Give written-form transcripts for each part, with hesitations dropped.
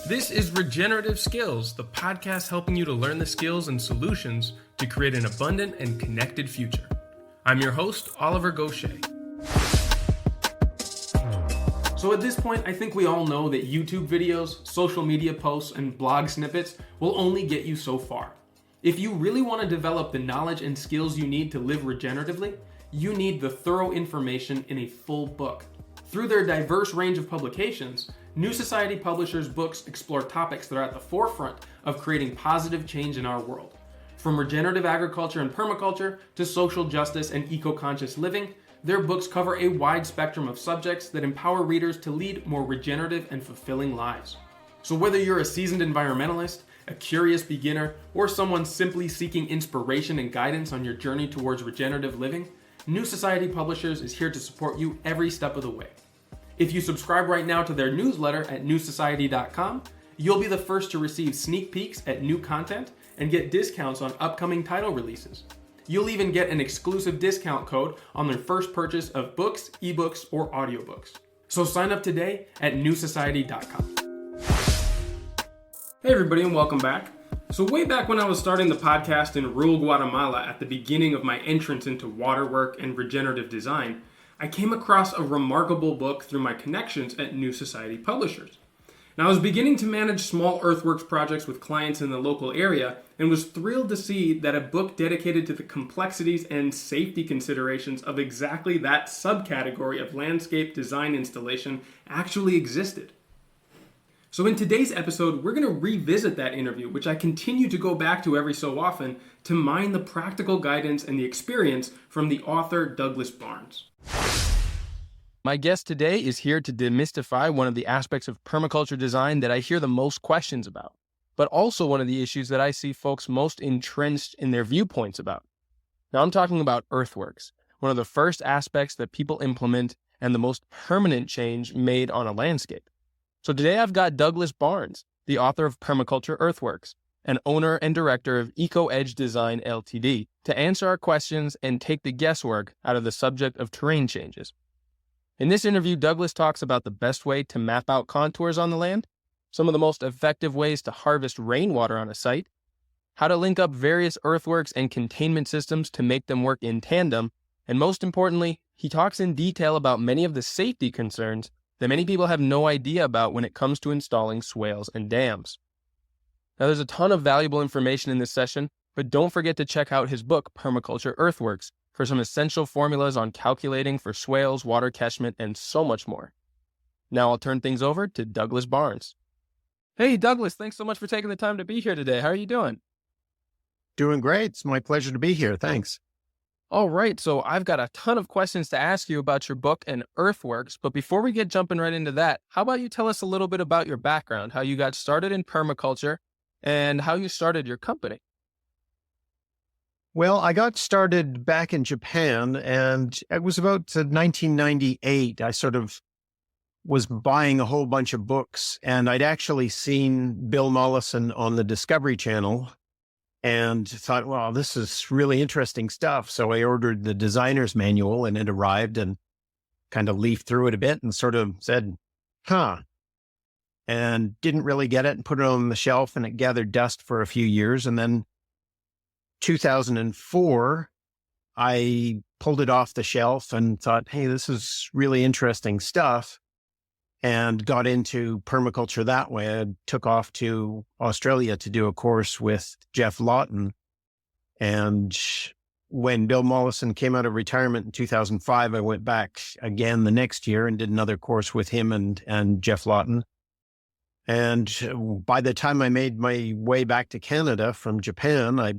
This is Regenerative Skills, the podcast helping you to learn the skills and solutions to create an abundant and connected future. I'm your host, Oliver Gaucher. So at this point, I think we all know that YouTube videos, social media posts, and blog snippets will only get you so far. If you really want to develop the knowledge and skills you need to live regeneratively, you need the thorough information in a full book. Through their diverse range of publications, New Society Publishers' books explore topics that are at the forefront of creating positive change in our world. From regenerative agriculture and permaculture to social justice and eco-conscious living, their books cover a wide spectrum of subjects that empower readers to lead more regenerative and fulfilling lives. So whether you're a seasoned environmentalist, a curious beginner, or someone simply seeking inspiration and guidance on your journey towards regenerative living, New Society Publishers is here to support you every step of the way. If you subscribe right now to their newsletter at newsociety.com, you'll be the first to receive sneak peeks at new content and get discounts on upcoming title releases. You'll even get an exclusive discount code on their first purchase of books, ebooks, or audiobooks. So sign up today at newsociety.com. Hey everybody, and welcome back. So way back when I was starting the podcast in rural Guatemala at the beginning of my entrance into waterwork and regenerative design, I came across a remarkable book through my connections at New Society Publishers. Now, I was beginning to manage small earthworks projects with clients in the local area and was thrilled to see that a book dedicated to the complexities and safety considerations of exactly that subcategory of landscape design installation actually existed. So in today's episode, we're going to revisit that interview, which I continue to go back to every so often to mine the practical guidance and the experience from the author Douglas Barnes. My guest today is here to demystify one of the aspects of permaculture design that I hear the most questions about, but also one of the issues that I see folks most entrenched in their viewpoints about. Now I'm talking about earthworks, one of the first aspects that people implement and the most permanent change made on a landscape. So today I've got Douglas Barnes, the author of Permaculture Earthworks, and owner and director of EcoEdge Design Ltd, to answer our questions and take the guesswork out of the subject of terrain changes. In this interview, Douglas talks about the best way to map out contours on the land, some of the most effective ways to harvest rainwater on a site, how to link up various earthworks and containment systems to make them work in tandem, and most importantly, he talks in detail about many of the safety concerns that many people have no idea about when it comes to installing swales and dams. Now, there's a ton of valuable information in this session, but don't forget to check out his book, Permaculture Earthworks, for some essential formulas on calculating for swales, water catchment, and so much more. Now I'll turn things over to Douglas Barnes. Hey, Douglas, thanks so much for taking the time to be here today. How are you doing? Doing great. It's my pleasure to be here. Thanks. All right, so I've got a ton of questions to ask you about your book and earthworks, but before we get jumping right into that, how about you tell us a little bit about your background, how you got started in permaculture, and how you started your company? Well, I got started back in Japan, and it was about 1998. I sort of was buying a whole bunch of books, and I'd actually seen Bill Mollison on the Discovery Channel and thought, wow, this is really interesting stuff. So I ordered the designer's manual, and it arrived, and kind of leafed through it a bit and sort of said, and didn't really get it and put it on the shelf, and it gathered dust for a few years. And then 2004, I pulled it off the shelf and thought, hey, this is really interesting stuff, and got into permaculture that way. I took off to Australia to do a course with Jeff Lawton. And when Bill Mollison came out of retirement in 2005, I went back again the next year and did another course with him and Jeff Lawton. And by the time I made my way back to Canada from Japan, I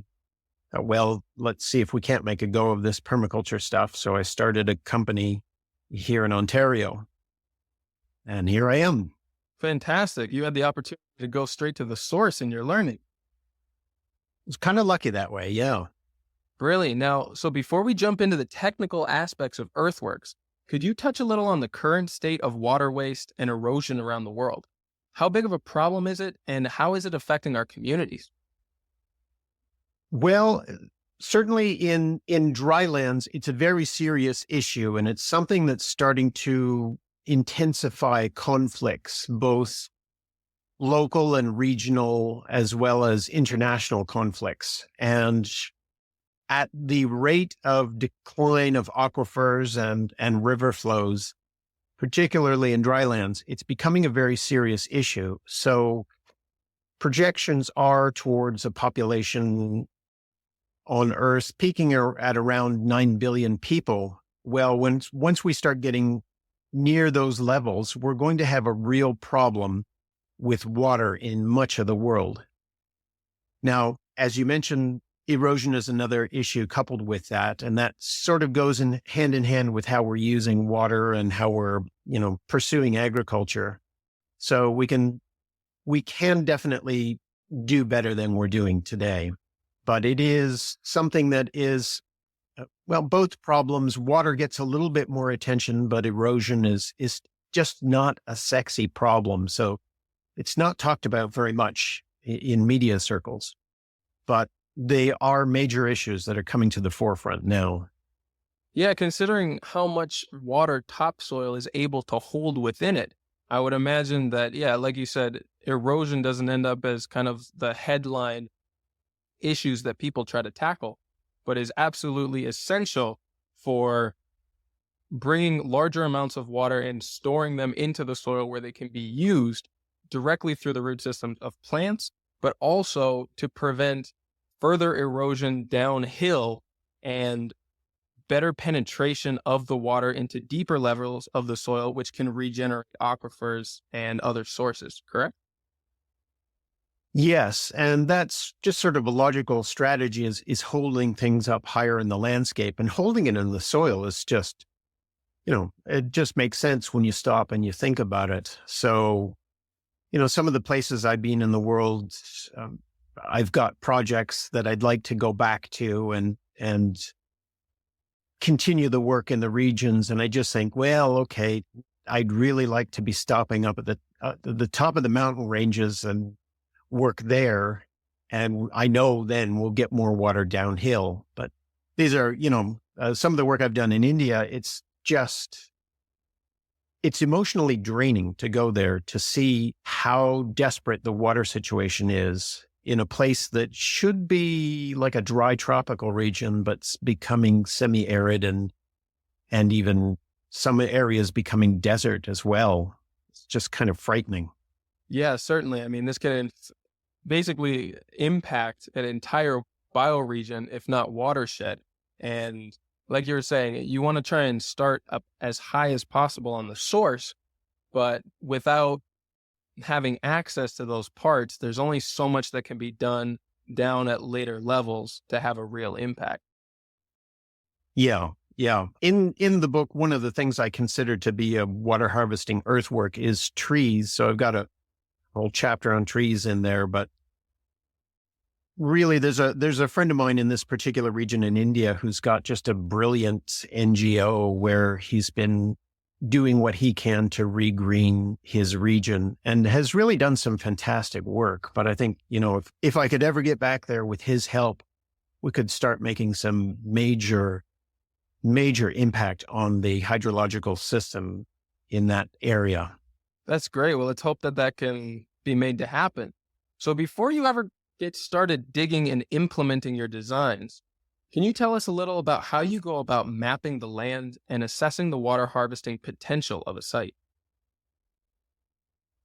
thought, well, let's see if we can't make a go of this permaculture stuff. So I started a company here in Ontario, and here I am. Fantastic. You had the opportunity to go straight to the source in your learning. It's kind of lucky that way. Yeah. Brilliant. Now, so before we jump into the technical aspects of earthworks, could you touch a little on the current state of water waste and erosion around the world? How big of a problem is it, and how is it affecting our communities? Well, certainly in dry lands, it's a very serious issue, and it's something that's starting to intensify conflicts, both local and regional as well as international conflicts. And at the rate of decline of aquifers and river flows, particularly in drylands, it's becoming a very serious issue. So projections are towards a population on Earth peaking at around 9 billion people. Well, once we start getting near those levels, we're going to have a real problem with water in much of the world. Now, as you mentioned, erosion is another issue coupled with that, and that sort of goes in hand with how we're using water and how we're, pursuing agriculture. So we can definitely do better than we're doing today. But it is something that is, both problems. Water gets a little bit more attention, but erosion is just not a sexy problem. So it's not talked about very much in media circles, but they are major issues that are coming to the forefront now. Yeah, considering how much water topsoil is able to hold within it, I would imagine that, yeah, like you said, erosion doesn't end up as kind of the headline issues that people try to tackle, but is absolutely essential for bringing larger amounts of water and storing them into the soil where they can be used directly through the root systems of plants, but also to prevent further erosion downhill and better penetration of the water into deeper levels of the soil, which can regenerate aquifers and other sources, correct? Yes, and that's just sort of a logical strategy is holding things up higher in the landscape, and holding it in the soil is just, it just makes sense when you stop and you think about it. So, some of the places I've been in the world, I've got projects that I'd like to go back to and continue the work in the regions. And I just think, well, okay, I'd really like to be stopping up at the top of the mountain ranges and work there. And I know then we'll get more water downhill. But these are, some of the work I've done in India, it's emotionally draining to go there to see how desperate the water situation is in a place that should be like a dry tropical region, but it's becoming semi-arid and even some areas becoming desert as well. It's just kind of frightening. Yeah, certainly. I mean, this can basically impact an entire bioregion, if not watershed. And like you were saying, you want to try and start up as high as possible on the source, but without having access to those parts, there's only so much that can be done down at later levels to have a real impact. Yeah. In the book, one of the things I consider to be a water harvesting earthwork is trees. So I've got a whole chapter on trees in there, but really there's a friend of mine in this particular region in India who's got just a brilliant NGO where he's been doing what he can to regreen his region and has really done some fantastic work. But I think, if I could ever get back there with his help, we could start making some major impact on the hydrological system in that area. That's great. Well, let's hope that can be made to happen. So before you ever get started digging and implementing your designs, can you tell us a little about how you go about mapping the land and assessing the water harvesting potential of a site?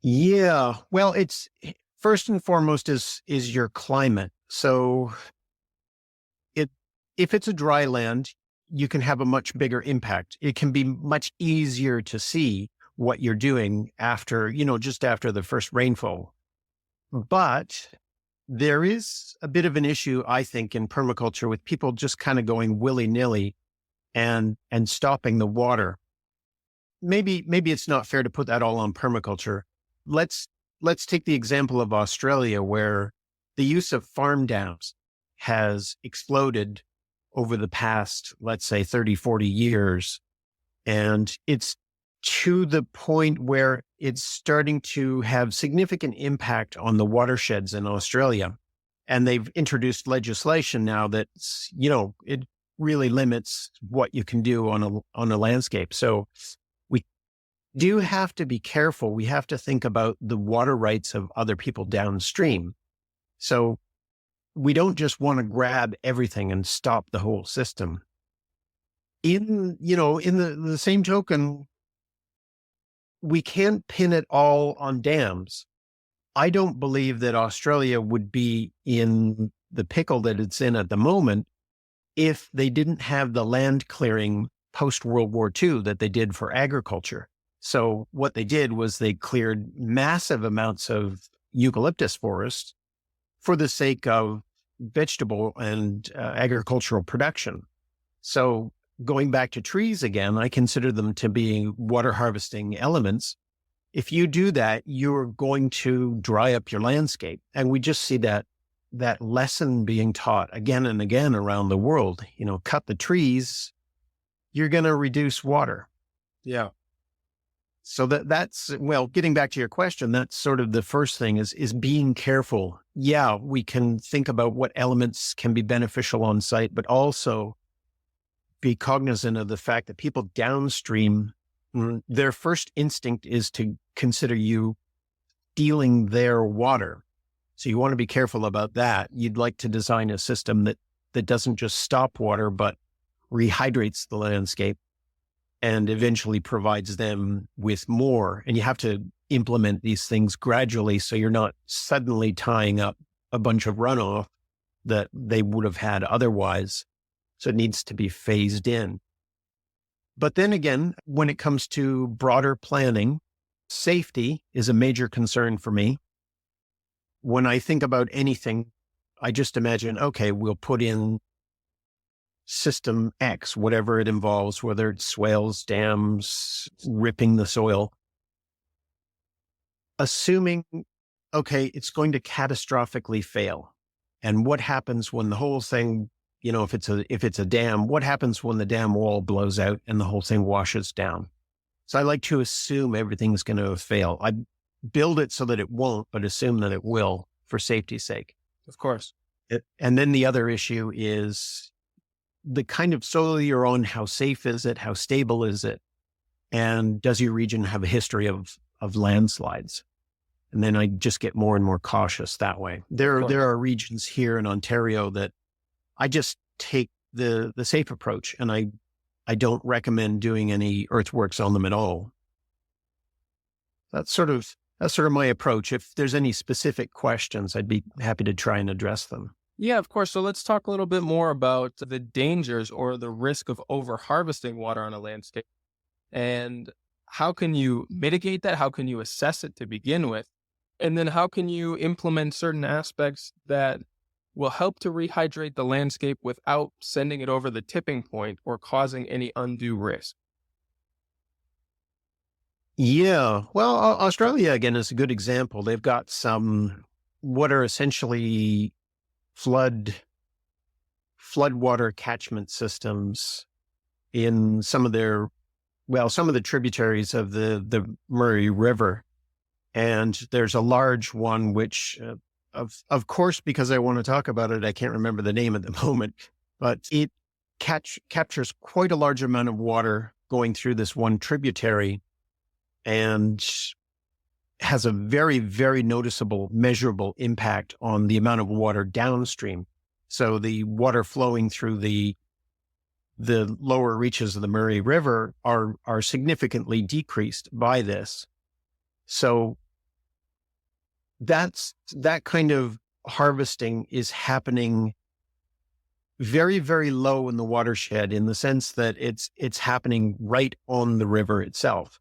Yeah, well, it's first and foremost is your climate. So if it's a dry land, you can have a much bigger impact. It can be much easier to see what you're doing after, just after the first rainfall. But there is a bit of an issue, I think, in permaculture with people just kind of going willy-nilly and stopping the water. Maybe it's not fair to put that all on permaculture. Let's take the example of Australia, where the use of farm dams has exploded over the past, let's say, 30, 40 years. And it's to the point where it's starting to have significant impact on the watersheds in Australia. And they've introduced legislation now that's, it really limits what you can do on a landscape. So do have to be careful. We have to think about the water rights of other people downstream. So we don't just want to grab everything and stop the whole system. In the same token, we can't pin it all on dams. I don't believe that Australia would be in the pickle that it's in at the moment if they didn't have the land clearing post World War II that they did for agriculture. So what they did was they cleared massive amounts of eucalyptus forests for the sake of vegetable and agricultural production. So going back to trees again, I consider them to be water harvesting elements. If you do that, you're going to dry up your landscape. And we just see that lesson being taught again and again around the world. Cut the trees, you're going to reduce water. Yeah. So that's, getting back to your question, that's sort of the first thing is being careful. Yeah, we can think about what elements can be beneficial on site, but also be cognizant of the fact that people downstream, their first instinct is to consider you stealing their water. So you want to be careful about that. You'd like to design a system that doesn't just stop water, but rehydrates the landscape and eventually provides them with more. And you have to implement these things gradually so you're not suddenly tying up a bunch of runoff that they would have had otherwise. So it needs to be phased in. But then again, when it comes to broader planning, safety is a major concern for me. When I think about anything, I just imagine, okay, we'll put in system X, whatever it involves, whether it's swales, dams, ripping the soil. Assuming, okay, it's going to catastrophically fail. And what happens when the whole thing, if it's a dam, what happens when the dam wall blows out and the whole thing washes down? So I like to assume everything's going to fail. I build it so that it won't, but assume that it will for safety's sake. Of course. And then the other issue is the kind of soil you're on. How safe is it? How stable is it? And does your region have a history of landslides? And then I just get more and more cautious that way. There are regions here in Ontario that I just take the safe approach, and I don't recommend doing any earthworks on them at all. That's sort of my approach. If there's any specific questions, I'd be happy to try and address them. Yeah, of course. So let's talk a little bit more about the dangers or the risk of over harvesting water on a landscape. And how can you mitigate that? How can you assess it to begin with? And then how can you implement certain aspects that will help to rehydrate the landscape without sending it over the tipping point or causing any undue risk? Yeah. Well, Australia, again, is a good example. They've got some what are essentially floodwater catchment systems in some of the tributaries of the Murray River. And there's a large one, which, of course, because I want to talk about it, I can't remember the name at the moment, but it captures quite a large amount of water going through this one tributary and has a very, very noticeable, measurable impact on the amount of water downstream. So the water flowing through the lower reaches of the Murray River are significantly decreased by this. So that kind of harvesting is happening very, very low in the watershed, in the sense that it's happening right on the river itself.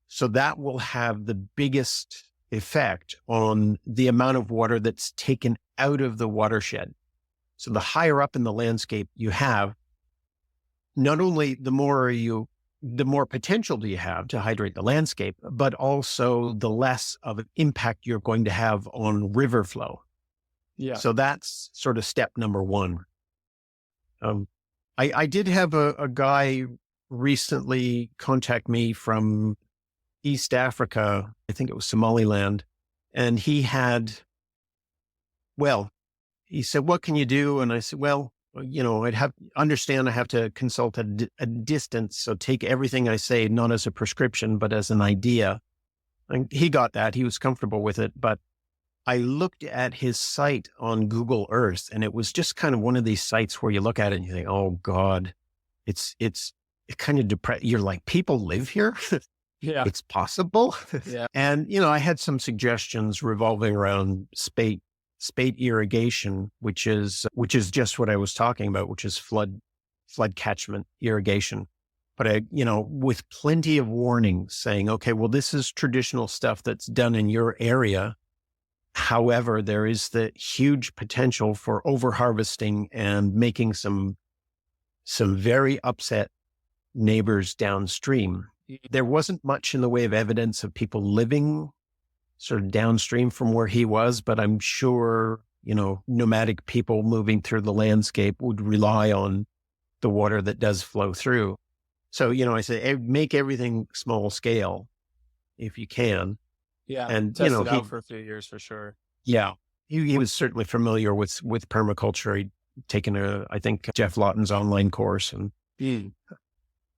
So that will have the biggest effect on the amount of water that's taken out of the watershed. So the higher up in the landscape you have, not only the more potential do you have to hydrate the landscape, but also the less of an impact you're going to have on river flow. Yeah. So that's sort of step number one. I did have a guy recently contact me from East Africa. I think it was Somaliland. And he said, what can you do? And I said, well, I'd have understand I have to consult a distance. So take everything I say, not as a prescription, but as an idea. And he got that. He was comfortable with it. But I looked at his site on Google Earth, and it was just kind of one of these sites where you look at it and you think, oh God, it kind of depressed. You're like, people live here? Yeah. It's possible. Yeah. And, I had some suggestions revolving around spate irrigation, which is just what I was talking about, which is flood catchment irrigation. But with plenty of warnings saying, okay, well, this is traditional stuff that's done in your area. However, there is the huge potential for overharvesting and making some very upset neighbors downstream. There wasn't much in the way of evidence of people living sort of downstream from where he was, but I'm sure, nomadic people moving through the landscape would rely on the water that does flow through. So, I say, make everything small scale if you can. Yeah. And, Test it out for a few years for sure. Yeah. He was certainly familiar with permaculture. He'd taken I think Jeff Lawton's online course and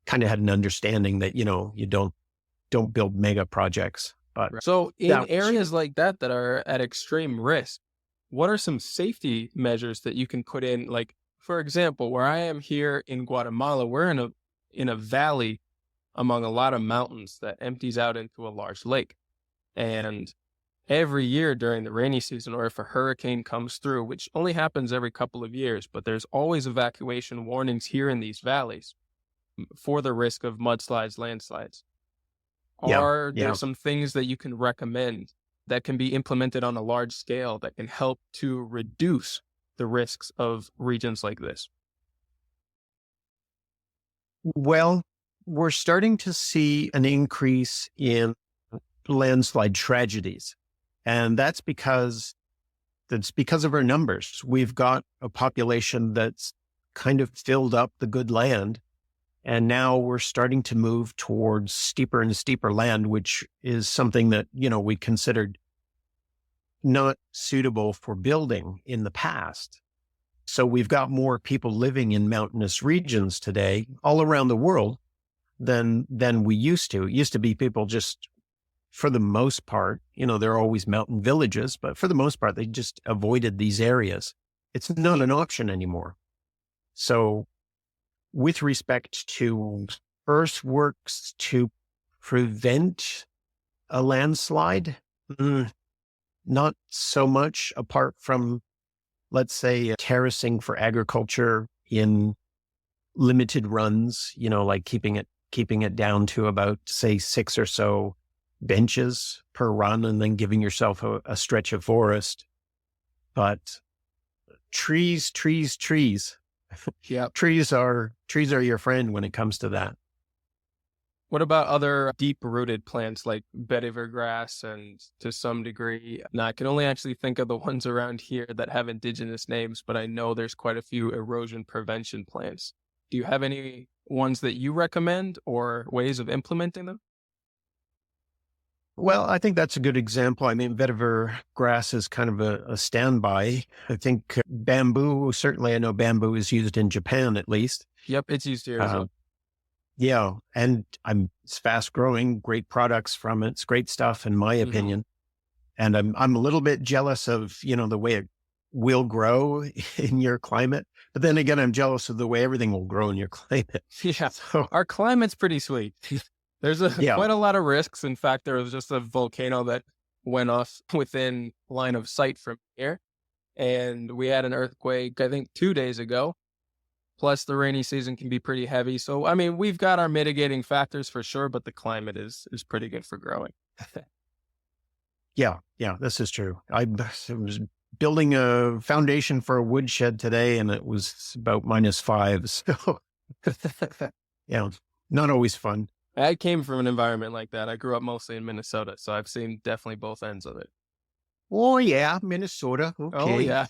kind of had an understanding that, you don't build mega projects. But so in areas like that are at extreme risk, what are some safety measures that you can put in? Like, for example, where I am here in Guatemala, we're in a valley among a lot of mountains that empties out into a large lake. And every year during the rainy season, or if a hurricane comes through, which only happens every couple of years, but there's always evacuation warnings here in these valleys for the risk of mudslides, landslides. Are there some things that you can recommend that can be implemented on a large scale that can help to reduce the risks of regions like this? Well, we're starting to see an increase in landslide tragedies. And that's because of our numbers. We've got a population that's kind of filled up the good land. And now we're starting to move towards steeper and steeper land, which is something that, we considered not suitable for building in the past. So we've got more people living in mountainous regions today all around the world than we used to. It used to be people just, for the most part, there are always mountain villages, but for the most part, they just avoided these areas. It's not an option anymore. So with respect to earthworks to prevent a landslide, not so much, apart from, let's say, terracing for agriculture in limited runs, like keeping it down to about, say, 6 or so benches per run, and then giving yourself a stretch of forest. But trees. Yeah. Trees are your friend when it comes to that. What about other deep-rooted plants like vetiver grass and to some degree, now I can only actually think of the ones around here that have indigenous names, but I know there's quite a few erosion prevention plants. Do you have any ones that you recommend or ways of implementing them? Well, I think that's a good example. I mean, vetiver grass is kind of a standby. I think bamboo, certainly I know bamboo is used in Japan at least. Yep, it's used here as well. Yeah, and it's fast growing, great products from it. It's great stuff in my opinion. And I'm a little bit jealous of, the way it will grow in your climate. But then again, I'm jealous of the way everything will grow in your climate. Yeah, So, our climate's pretty sweet. There's quite a lot of risks. In fact, there was just a volcano that went off within line of sight from here. And we had an earthquake, I think 2 days ago. Plus the rainy season can be pretty heavy. So, I mean, we've got our mitigating factors for sure, but the climate is pretty good for growing. yeah, this is true. I was building a foundation for a woodshed today and it was about -5. So yeah, not always fun. I came from an environment like that. I grew up mostly in Minnesota, so I've seen definitely both ends of it. Oh yeah, Minnesota. Okay. Oh yeah.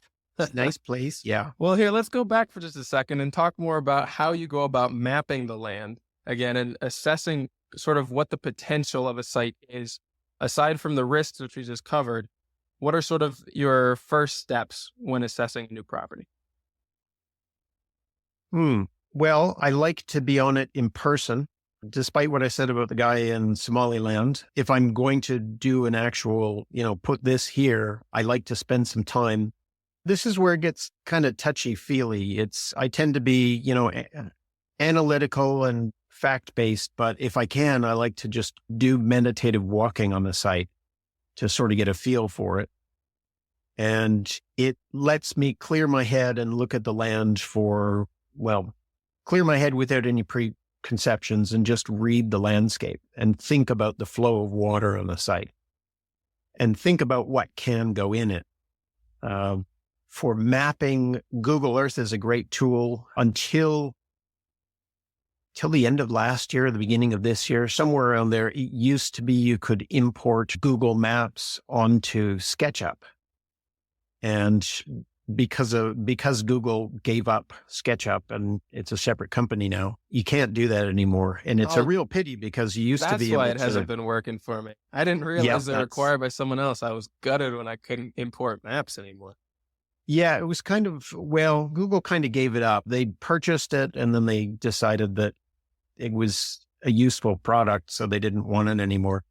Nice place. Yeah. Well, here, let's go back for just a second and talk more about how you go about mapping the land again and assessing sort of what the potential of a site is. Aside from the risks, which we just covered, what are sort of your first steps when assessing a new property? Well, I like to be on it in person. Despite what I said about the guy in Somaliland, if I'm going to do an actual, put this here, I like to spend some time. This is where it gets kind of touchy-feely. I tend to be, analytical and fact-based, but if I can, I like to just do meditative walking on the site to sort of get a feel for it. And it lets me clear my head and look at the land clear my head without any preconceptions and just read the landscape and think about the flow of water on the site and think about what can go in it. For mapping, Google Earth is a great tool until the end of last year, the beginning of this year, somewhere around there. It used to be you could import Google Maps onto SketchUp. And because Google gave up SketchUp and it's a separate company now, you can't do that anymore. And it's a real pity because you used to be able to. That's why it hasn't been working for me. I didn't realize they're acquired by someone else. I was gutted when I couldn't import maps anymore. Yeah, it was Google kind of gave it up. They purchased it and then they decided that it was a useful product, so they didn't want it anymore.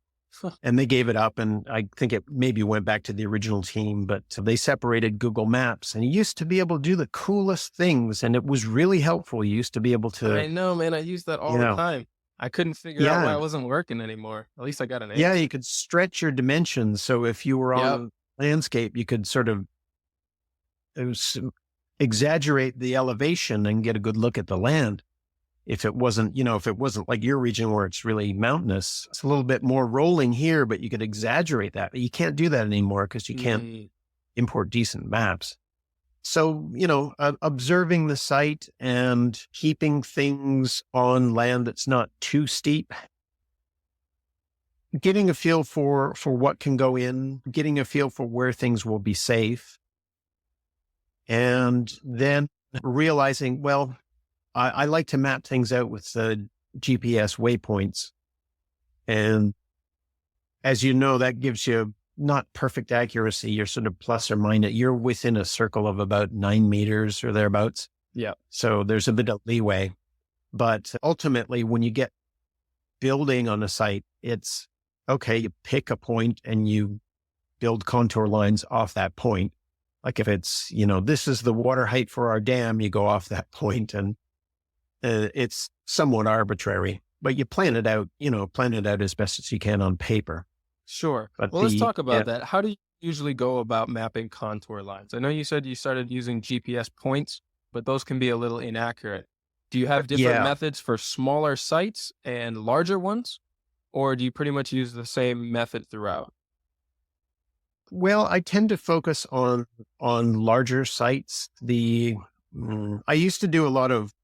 And they gave it up, and I think it maybe went back to the original team, but they separated Google Maps, and you used to be able to do the coolest things, and it was really helpful. You used to be able to... I know, man. I used that all the time. I couldn't figure out why it wasn't working anymore. At least I got an answer. Yeah, you could stretch your dimensions, so if you were on landscape, you could sort of exaggerate the elevation and get a good look at the land. If it wasn't like your region where it's really mountainous, it's a little bit more rolling here, but you could exaggerate that. But you can't do that anymore because you can't import decent maps. So, observing the site and keeping things on land that's not too steep, getting a feel for what can go in, getting a feel for where things will be safe, and then realizing, I like to map things out with the GPS waypoints. And as you know, that gives you not perfect accuracy. You're sort of plus or minus. You're within a circle of about 9 meters or thereabouts. Yeah. So there's a bit of leeway. But ultimately, when you get building on a site, it's okay, you pick a point and you build contour lines off that point. Like if it's, this is the water height for our dam, you go off that point, and it's somewhat arbitrary, but you plan it out as best as you can on paper. Sure. But let's talk about that. How do you usually go about mapping contour lines? I know you said you started using GPS points, but those can be a little inaccurate. Do you have different methods for smaller sites and larger ones, or do you pretty much use the same method throughout? Well, I tend to focus on larger sites. I used to do a lot of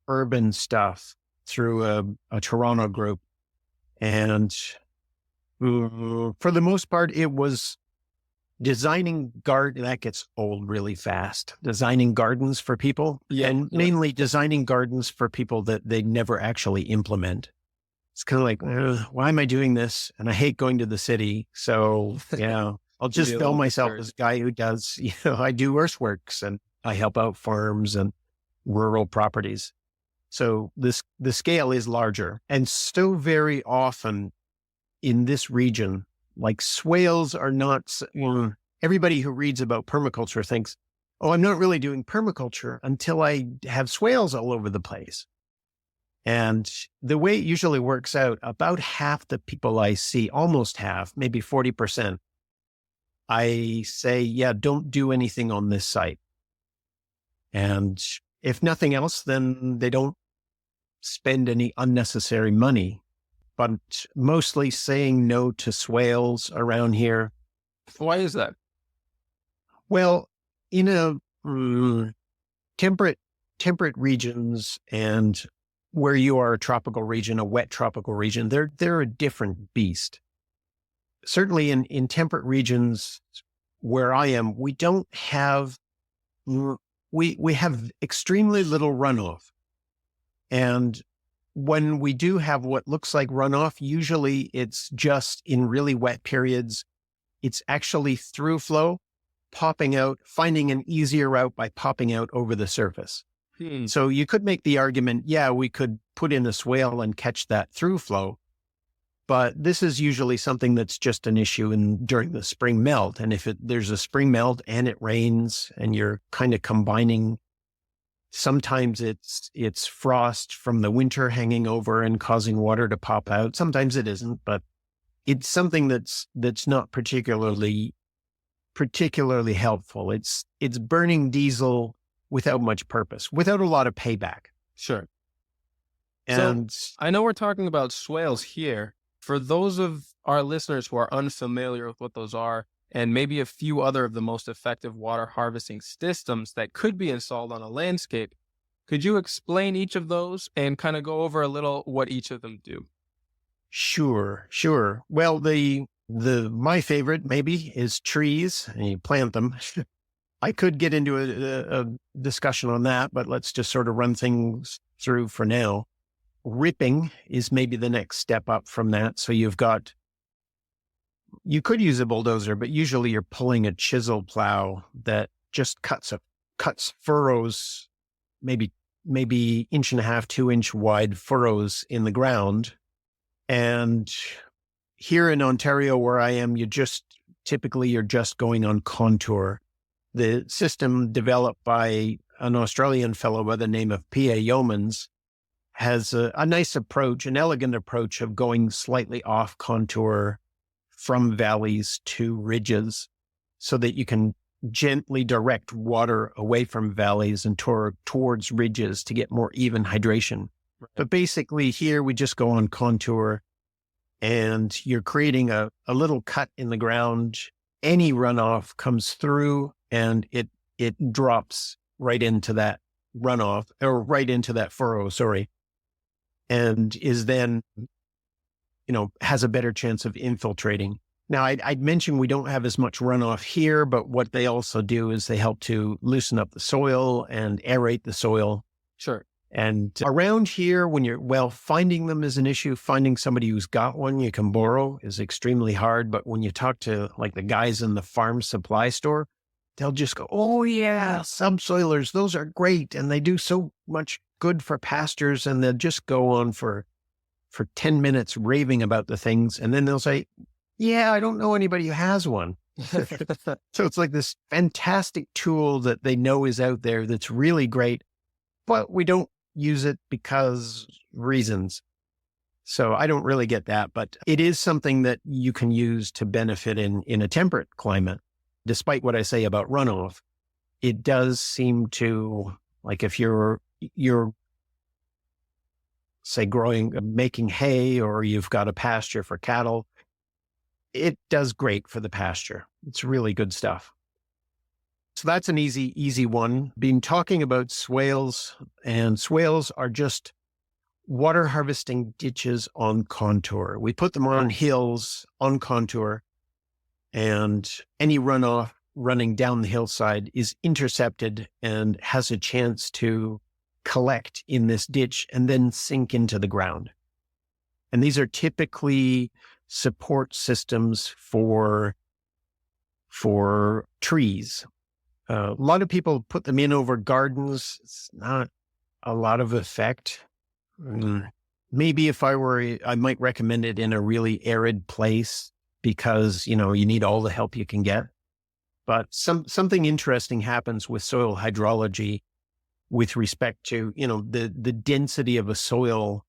urban stuff through a Toronto group. And for the most part, it was designing that gets old really fast. Designing gardens for people, mainly designing gardens for people that they never actually implement. It's kind of like, why am I doing this? And I hate going to the city. So I'll just bill myself as a guy who does, I do earthworks and I help out farms and rural properties. So the scale is larger. And so very often in this region, like swales are not, everybody who reads about permaculture thinks, I'm not really doing permaculture until I have swales all over the place. And the way it usually works out, about half the people I see, almost half, maybe 40%, I say, don't do anything on this site. And if nothing else, then they don't spend any unnecessary money, but mostly saying no to swales around here. Why is that? Well, in a temperate regions, and where you are a tropical region, a wet tropical region, they're a different beast. Certainly in temperate regions where I am, we don't have, we have extremely little runoff. And when we do have what looks like runoff, usually it's just in really wet periods. It's actually through flow, popping out, finding an easier route by popping out over the surface. So you could make the argument, yeah, we could put in a swale and catch that through flow. But this is usually something that's just an issue during the spring melt. And if there's a spring melt and it rains and you're kind of combining, sometimes it's frost from the winter hanging over and causing water to pop out. Sometimes it isn't, but it's something that's not particularly helpful. It's burning diesel without much purpose, without a lot of payback. Sure. And so I know we're talking about swales here. For those of our listeners who are unfamiliar with what those are, and maybe a few other of the most effective water harvesting systems that could be installed on a landscape, could you explain each of those and kind of go over a little what each of them do? Sure. Well, my favorite maybe is trees, and you plant them. I could get into a discussion on that, but let's just sort of run things through for now. Ripping is maybe the next step up from that. So you could use a bulldozer, but usually you're pulling a chisel plow that just cuts furrows, maybe 1.5 to 2-inch wide furrows in the ground. And here in Ontario, where I am, you're just going on contour. The system developed by an Australian fellow by the name of P.A. Yeomans has a nice approach, an elegant approach of going slightly off contour from valleys to ridges so that you can gently direct water away from valleys and towards ridges to get more even hydration. Right. But basically here we just go on contour and you're creating a little cut in the ground. Any runoff comes through and it drops right into that runoff, or right into that furrow, and is then, has a better chance of infiltrating. Now, I'd mentioned we don't have as much runoff here, but what they also do is they help to loosen up the soil and aerate the soil. Sure. And around here, finding them is an issue. Finding somebody who's got one you can borrow is extremely hard. But when you talk to like the guys in the farm supply store, they'll just go, oh yeah, subsoilers, those are great. And they do so much good for pastures. And they'll just go on for 10 minutes raving about the things. And then they'll say, yeah, I don't know anybody who has one. So it's like this fantastic tool that they know is out there that's really great, but we don't use it because reasons. So I don't really get that, but it is something that you can use to benefit in a temperate climate. Despite what I say about runoff, it does seem to, like if you're say making hay, or you've got a pasture for cattle, it does great for the pasture. It's really good stuff. So that's an easy one. Been talking about swales, and swales are just water harvesting ditches on contour. We put them on hills on contour, and any runoff running down the hillside is intercepted and has a chance to collect in this ditch and then sink into the ground. And these are typically support systems for trees. A lot of people put them in over gardens. It's not a lot of effect. Maybe if I might recommend it in a really arid place because, you need all the help you can get. But something interesting happens with soil hydrology with respect to, the density of a soil.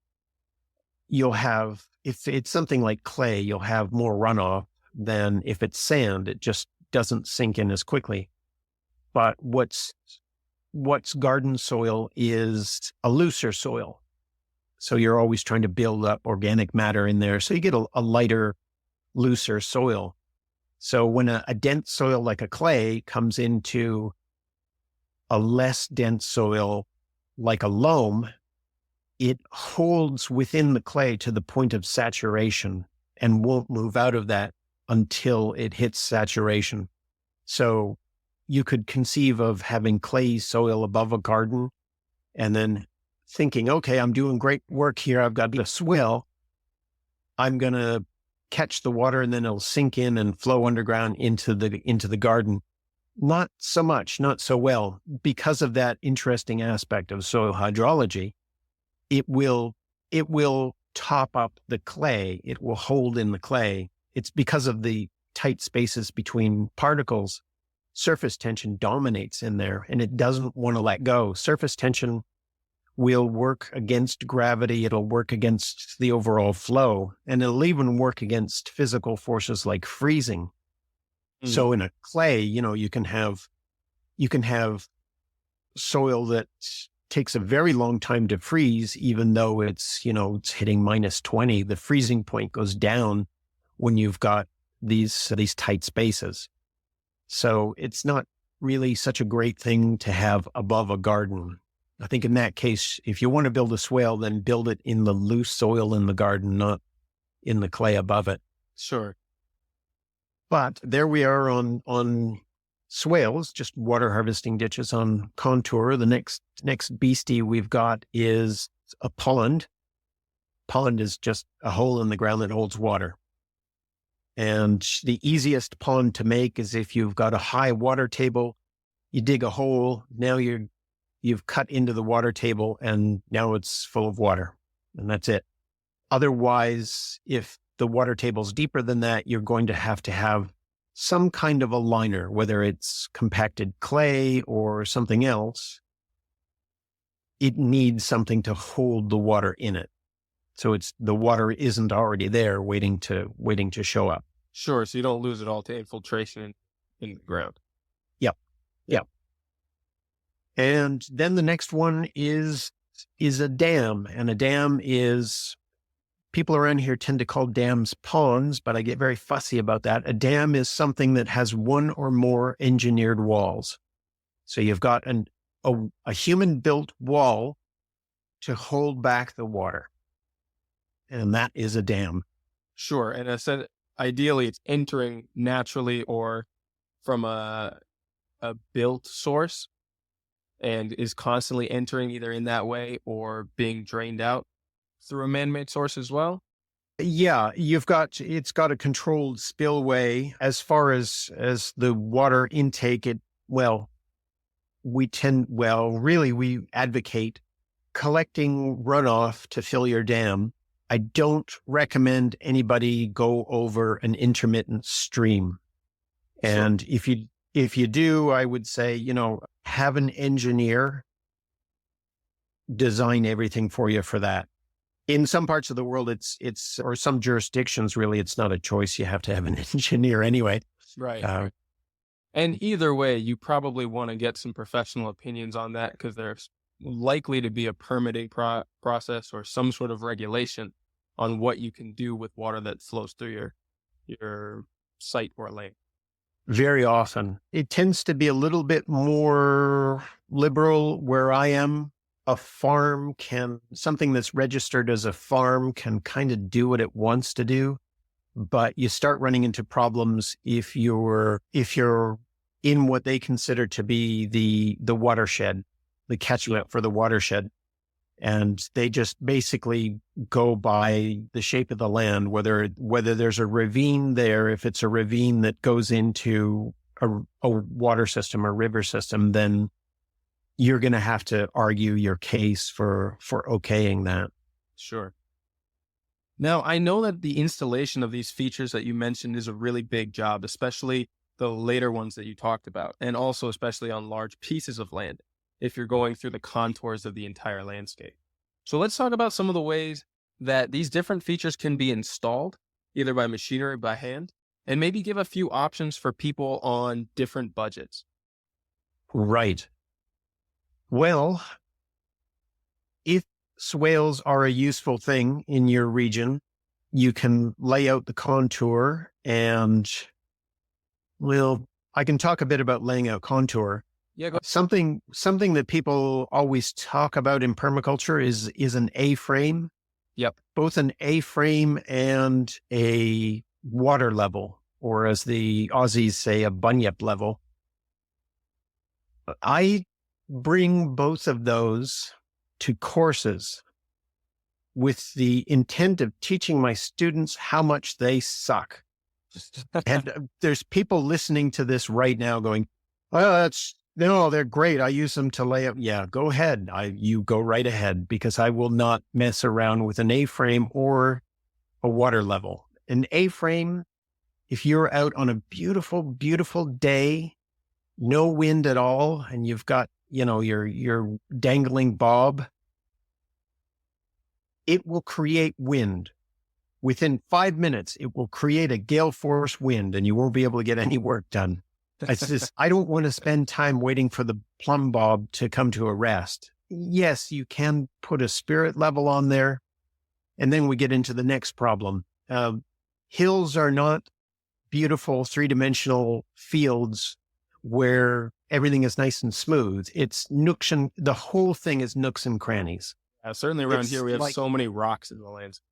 You'll have, if it's something like clay, you'll have more runoff than if it's sand. It just doesn't sink in as quickly. But what's garden soil is a looser soil. So you're always trying to build up organic matter in there. So you get a lighter, looser soil. So when a dense soil like a clay comes into a less dense soil like a loam, it holds within the clay to the point of saturation and won't move out of that until it hits saturation. So you could conceive of having clay soil above a garden and then thinking, okay, I'm doing great work here. I've got a swale. I'm going to catch the water and then it'll sink in and flow underground into the garden. Not so much, not so well, because of that interesting aspect of soil hydrology. It will top up the clay. It will hold in the clay. It's because of the tight spaces between particles. Surface tension dominates in there, and it doesn't want to let go. Surface tension will work against gravity. It'll work against the overall flow, and it'll even work against physical forces like freezing. So in a clay, you can have soil that takes a very long time to freeze, even though it's hitting -20. The freezing point goes down when you've got these tight spaces. So it's not really such a great thing to have above a garden. I think in that case, if you want to build a swale, then build it in the loose soil in the garden, not in the clay above it. Sure. But there we are on swales, just water harvesting ditches on contour. The next beastie we've got is a pond. Pond is just a hole in the ground that holds water. And the easiest pond to make is if you've got a high water table, you dig a hole. Now you've cut into the water table, and now it's full of water, and that's it. Otherwise, if the water table's deeper than that, you're going to have some kind of a liner, whether it's compacted clay or something else. It needs something to hold the water in it. So the water isn't already there waiting to show up. Sure. So you don't lose it all to infiltration in the ground. Yep. And then the next one is a dam. And a dam is, people around here tend to call dams ponds, but I get very fussy about that. A dam is something that has one or more engineered walls. So you've got a human-built wall to hold back the water. And that is a dam. Sure. And I said, ideally, it's entering naturally or from a built source and is constantly entering either in that way or being drained out through a man-made source as well. Yeah, it's got a controlled spillway. As far as the water intake, we advocate collecting runoff to fill your dam. I don't recommend anybody go over an intermittent stream. And sure. If you do, I would say, have an engineer design everything for you for that. In some parts of the world, or some jurisdictions, really, it's not a choice. You have to have an engineer anyway. Right. And either way, you probably want to get some professional opinions on that, because there's likely to be a permitting process or some sort of regulation on what you can do with water that flows through your site or land. Very often. It tends to be a little bit more liberal where I am. Something that's registered as a farm can kind of do what it wants to do, but you start running into problems if you're in what they consider to be the watershed, the catchment for the watershed. And they just basically go by the shape of the land, whether there's a ravine there. If it's a ravine that goes into a water system or river system, then you're going to have to argue your case for okaying that. Sure. Now, I know that the installation of these features that you mentioned is a really big job, especially the later ones that you talked about, and also especially on large pieces of land, if you're going through the contours of the entire landscape. So let's talk about some of the ways that these different features can be installed, either by machinery or by hand, and maybe give a few options for people on different budgets. Right. Well, if swales are a useful thing in your region, you can lay out the contour and, I can talk a bit about laying out contour. Yeah, go. Something that people always talk about in permaculture is an A-frame. Yep. Both an A-frame and a water level, or as the Aussies say, a bunyip level. I bring both of those to courses with the intent of teaching my students how much they suck. And there's people listening to this right now going, Well, no, they're great. I use them to lay up. Yeah, go ahead. You go right ahead because I will not mess around with an A-frame or a water level. An A-frame, if you're out on a beautiful, beautiful day, no wind at all, and you've got, your dangling bob, it will create wind. Within 5 minutes, it will create a gale force wind and you won't be able to get any work done. It's just, I don't want to spend time waiting for the plumb bob to come to a rest. Yes, you can put a spirit level on there. And then we get into the next problem. Hills are not beautiful three-dimensional fields where everything is nice and smooth. It's nooks and the whole thing is nooks and crannies. Certainly around It's here, we have like- so many rocks in the lands.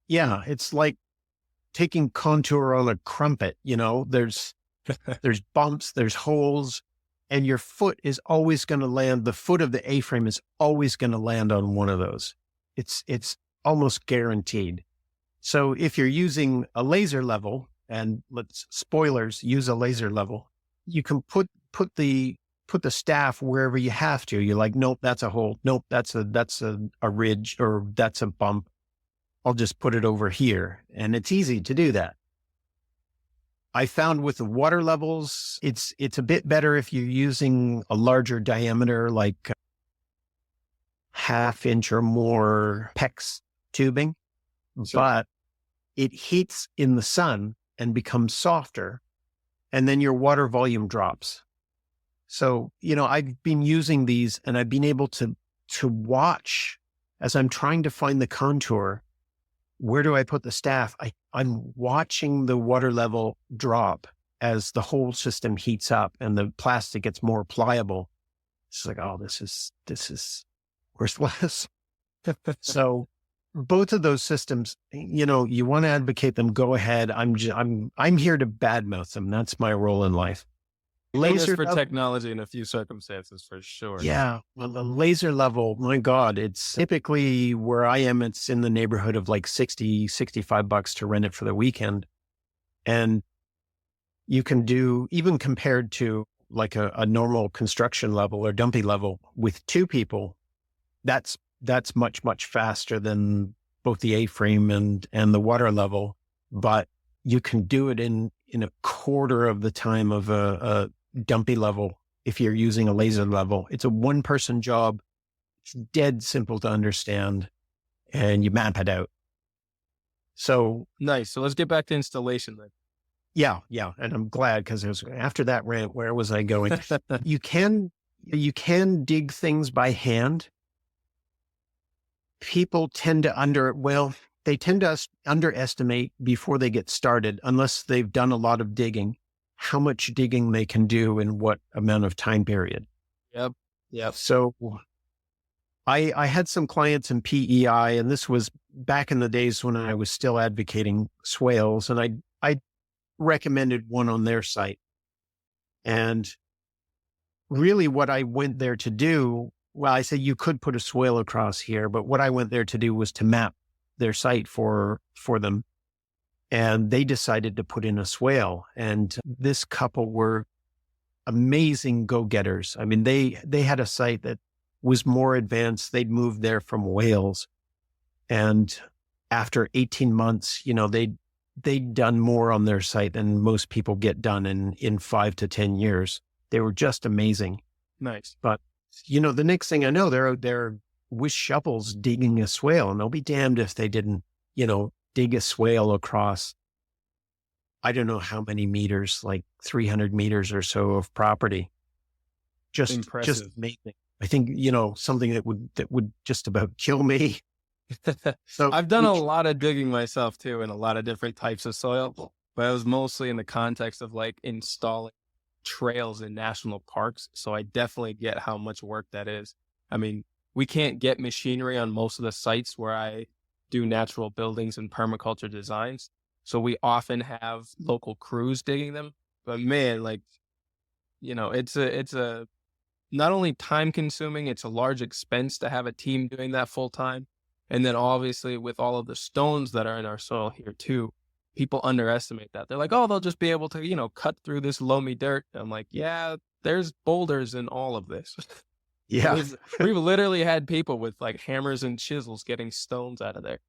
Yeah, it's like taking contour on a crumpet. There's bumps, there's holes, and your foot is always going to land. The foot of the A-frame is always going to land on one of those. It's almost guaranteed. So if you're using a laser level, and spoilers, use a laser level, you can put the staff wherever you have to. You're like, nope, that's a hole. Nope, that's a ridge, or that's a bump. I'll just put it over here. And it's easy to do that. I found with the water levels, it's a bit better if you're using a larger diameter, like 1/2 inch or more PEX tubing, Sure. but it heats in the sun and becomes softer, and then your water volume drops. So, I've been using these and I've been able to watch as I'm trying to find the contour. Where do I put the staff? I'm watching the water level drop as the whole system heats up and the plastic gets more pliable. It's like, oh, this is worthless. So both of those systems, you want to advocate them, go ahead. I'm here to badmouth them. That's my role in life. Laser for technology in a few circumstances, for sure. Yeah. Well, the laser level, my God, it's typically where I am. It's in the neighborhood of like $65 to rent it for the weekend. And you can do, even compared to like a normal construction level or dumpy level with 2 people, that's much, much faster than both the A-frame and the water level. But you can do it in a quarter of the time of a dumpy level if you're using a laser level. It's a one-person job. It's dead simple to understand, and you map it out. So Nice. So let's get back to installation then. yeah. And I'm glad, because after that rant, where was I going? You can dig things by hand. People tend to they tend to underestimate before they get started, unless they've done a lot of digging, how much digging they can do in what amount of time period. Yep. So I had some clients in PEI, and this was back in the days when I was still advocating swales, and I recommended one on their site. And really what I went there to do, well, I said you could put a swale across here, but what I went there to do was to map their site for them. And they decided to put in a swale. And this couple were amazing go-getters. I mean, they had a site that was more advanced. They'd moved there from Wales. And after 18 months, they'd done more on their site than most people get done in 5 to 10 years. They were just amazing. Nice. But, the next thing I know, they're out there with shovels digging a swale, and they'll be damned if they didn't, dig a swale across, I don't know how many meters, like 300 meters or so of property. Just amazing. I think, something that would just about kill me. So I've done a lot of digging myself too, in a lot of different types of soil, but it was mostly in the context of like installing trails in national parks. So I definitely get how much work that is. I mean, we can't get machinery on most of the sites where I do natural buildings and permaculture designs. So we often have local crews digging them, but man, it's a not only time consuming, it's a large expense to have a team doing that full time. And then obviously with all of the stones that are in our soil here too, people underestimate that. They're like, oh, they'll just be able to, cut through this loamy dirt. I'm like, yeah, there's boulders in all of this. Yeah. We've literally had people with like hammers and chisels getting stones out of there.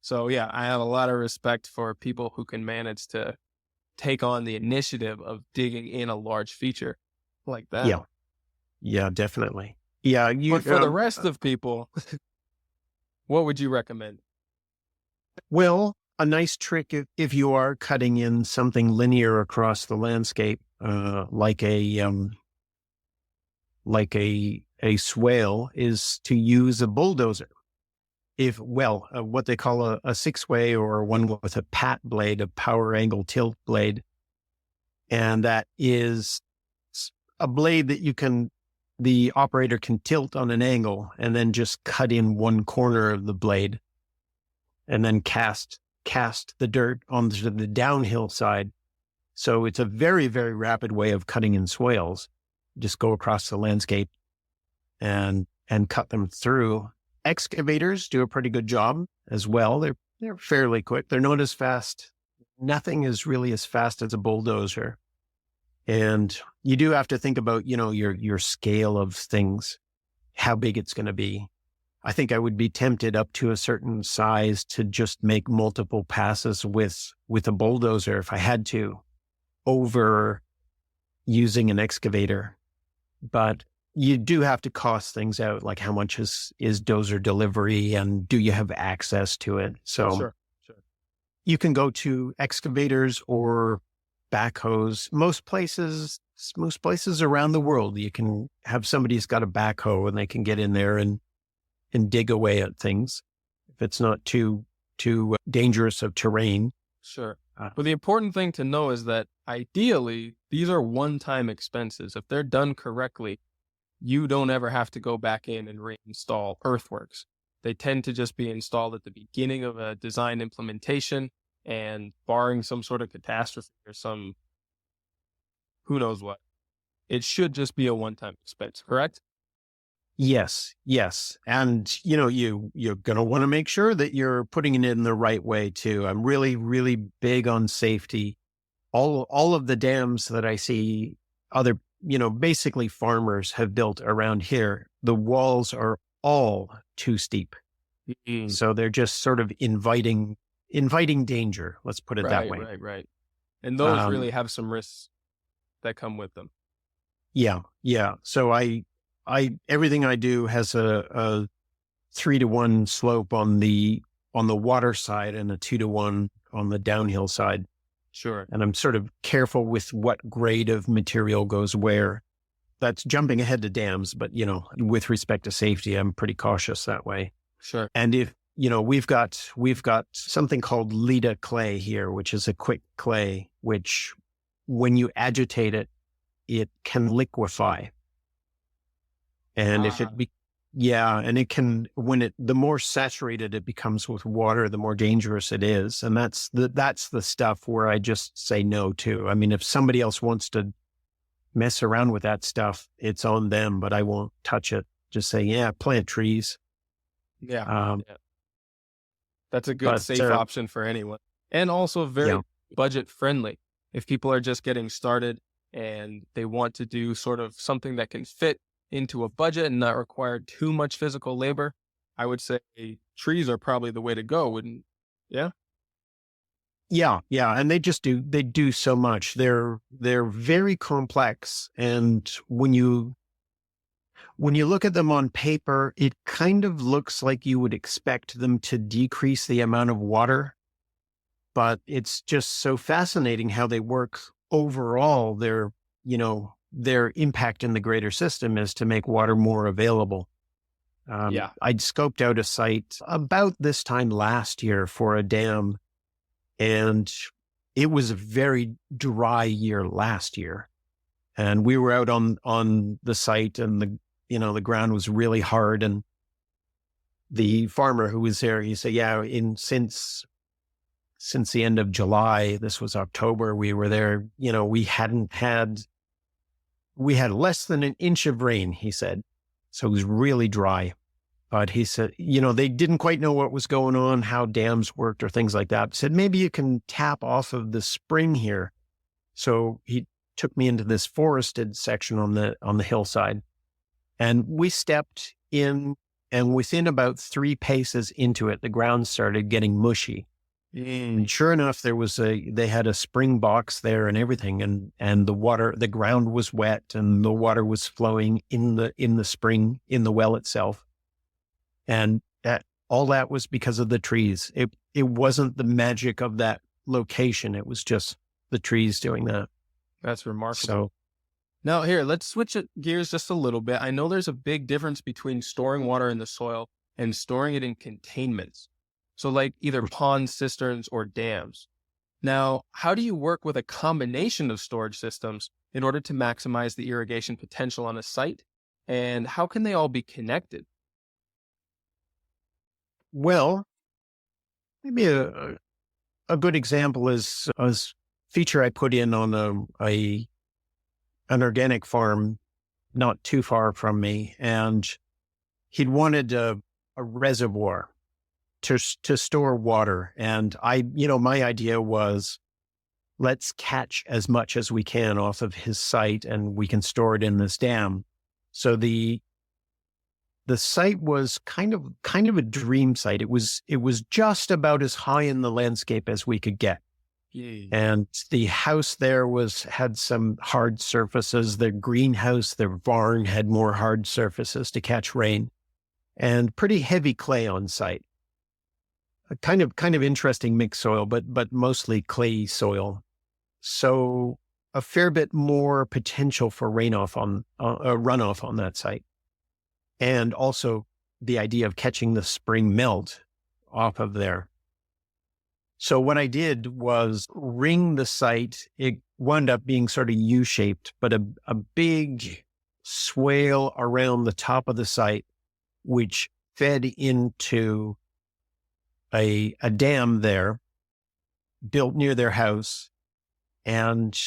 So yeah, I have a lot of respect for people who can manage to take on the initiative of digging in a large feature like that. Yeah. Yeah, definitely. Yeah. But for the rest of people, what would you recommend? Well, a nice trick if you are cutting in something linear across the landscape, like a swale, is to use a bulldozer. What they call a 6-way, or one with a pat blade, a power angle tilt blade. And that is a blade that the operator can tilt on an angle and then just cut in one corner of the blade and then cast the dirt onto the downhill side. So it's a very, very rapid way of cutting in swales. Just go across the landscape and cut them through. Excavators do a pretty good job as well. They're fairly quick. They're not as fast. Nothing is really as fast as a bulldozer. And you do have to think about, your scale of things, how big it's going to be. I think I would be tempted up to a certain size to just make multiple passes with a bulldozer if I had to, over using an excavator. But you do have to cost things out, like how much is dozer delivery and do you have access to it? So Sure. You can go to excavators or backhoes. Most places around the world, you can have somebody who's got a backhoe and they can get in there and dig away at things if it's not too dangerous of terrain. Sure. But the important thing to know is that ideally, these are one-time expenses. If they're done correctly, you don't ever have to go back in and reinstall earthworks. They tend to just be installed at the beginning of a design implementation, and barring some sort of catastrophe or some who knows what, it should just be a one-time expense, correct? Yes. And, you're going to want to make sure that you're putting it in the right way too. I'm really, really big on safety. All of the dams that I see basically farmers have built around here, the walls are all too steep. Mm-hmm. So they're just sort of inviting danger. Let's put it that way. Right. And those really have some risks that come with them. Yeah. So everything I do has a 3-to-1 slope on the water side and a 2-to-1 on the downhill side. Sure. And I'm sort of careful with what grade of material goes where. That's jumping ahead to dams, but with respect to safety, I'm pretty cautious that way. Sure. And if we've got something called Lita clay here, which is a quick clay, which when you agitate it, it can liquefy. And the more saturated it becomes with water, the more dangerous it is. And that's the stuff where I just say no to. I mean, if somebody else wants to mess around with that stuff, it's on them, but I won't touch it. Just say, plant trees. Yeah. That's a good safe option for anyone. And also very budget friendly. If people are just getting started and they want to do sort of something that can fit into a budget and not require too much physical labor, I would say trees are probably the way to go, wouldn't? Yeah. Yeah. And they do so much. They're very complex. And when you look at them on paper, it kind of looks like you would expect them to decrease the amount of water, but it's just so fascinating how they work overall. Their impact in the greater system is to make water more available. I'd scoped out a site about this time last year for a dam, and it was a very dry year last year. And we were out on the site, and the ground was really hard. And the farmer who was there, he said, since the end of July, this was October, we were there, we had less than an inch of rain, he said. So it was really dry. But he said, they didn't quite know what was going on, how dams worked or things like that. Said, maybe you can tap off of the spring here. So he took me into this forested section on the hillside, and we stepped in, and within about 3 paces into it, the ground started getting mushy. And sure enough, they had a spring box there and everything, and the ground was wet and the water was flowing in the spring, in the well itself. And all that was because of the trees. It wasn't the magic of that location. It was just the trees doing that. That's remarkable. So now here, let's switch gears just a little bit. I know there's a big difference between storing water in the soil and storing it in containments. So like either ponds, cisterns, or dams. Now, how do you work with a combination of storage systems in order to maximize the irrigation potential on a site? And how can they all be connected? well, maybe a good example is a feature I put in on an organic farm not too far from me, and he'd wanted a reservoir to store water. And my idea was, let's catch as much as we can off of his site and we can store it in this dam. So the site was kind of a dream site. It was just about as high in the landscape as we could get. And the house there had some hard surfaces. The greenhouse, the barn had more hard surfaces to catch rain, and pretty heavy clay on site. A kind of interesting mixed soil, but mostly clay soil. So a fair bit more potential for runoff on that site. And also the idea of catching the spring melt off of there. So what I did was ring the site. It wound up being sort of U-shaped, but a big swale around the top of the site, which fed into a dam there, built near their house. And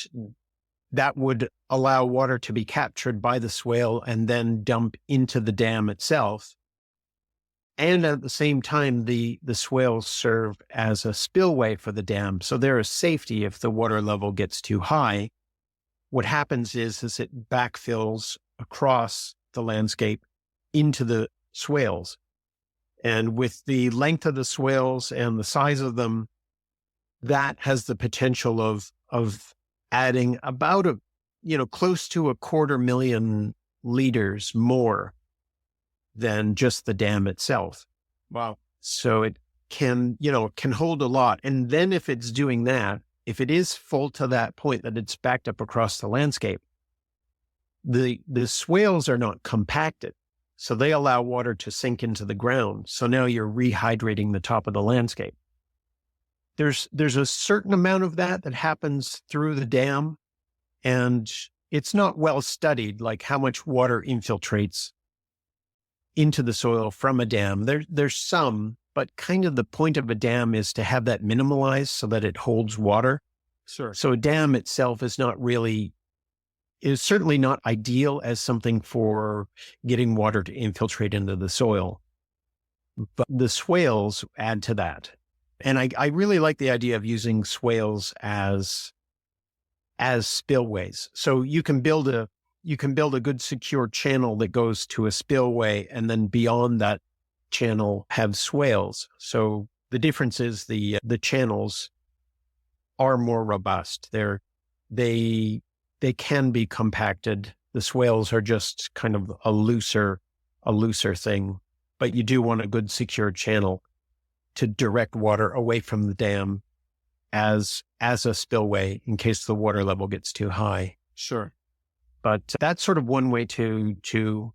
that would allow water to be captured by the swale and then dump into the dam itself. And at the same time, the swales serve as a spillway for the dam. So there is safety if the water level gets too high. What happens is it backfills across the landscape into the swales. And with the length of the swales and the size of them, that has the potential of adding about close to 250,000 liters more than just the dam itself. Wow. So it can hold a lot. And then if it's doing that, if it is full to that point that it's backed up across the landscape, the swales are not compacted. So they allow water to sink into the ground. So now you're rehydrating the top of the landscape. There's a certain amount of that happens through the dam, and it's not well studied, like how much water infiltrates into the soil from a dam. There's some, but kind of the point of a dam is to have that minimalized so that it holds water. Sure. So a dam itself is certainly not ideal as something for getting water to infiltrate into the soil. But the swales add to that. And I really like the idea of using swales as spillways. So you can build a good secure channel that goes to a spillway, and then beyond that channel have swales. So the difference is the channels are more robust. They can be compacted. The swales are just kind of a looser thing, but you do want a good secure channel to direct water away from the dam as a spillway in case the water level gets too high. Sure. But that's sort of one way to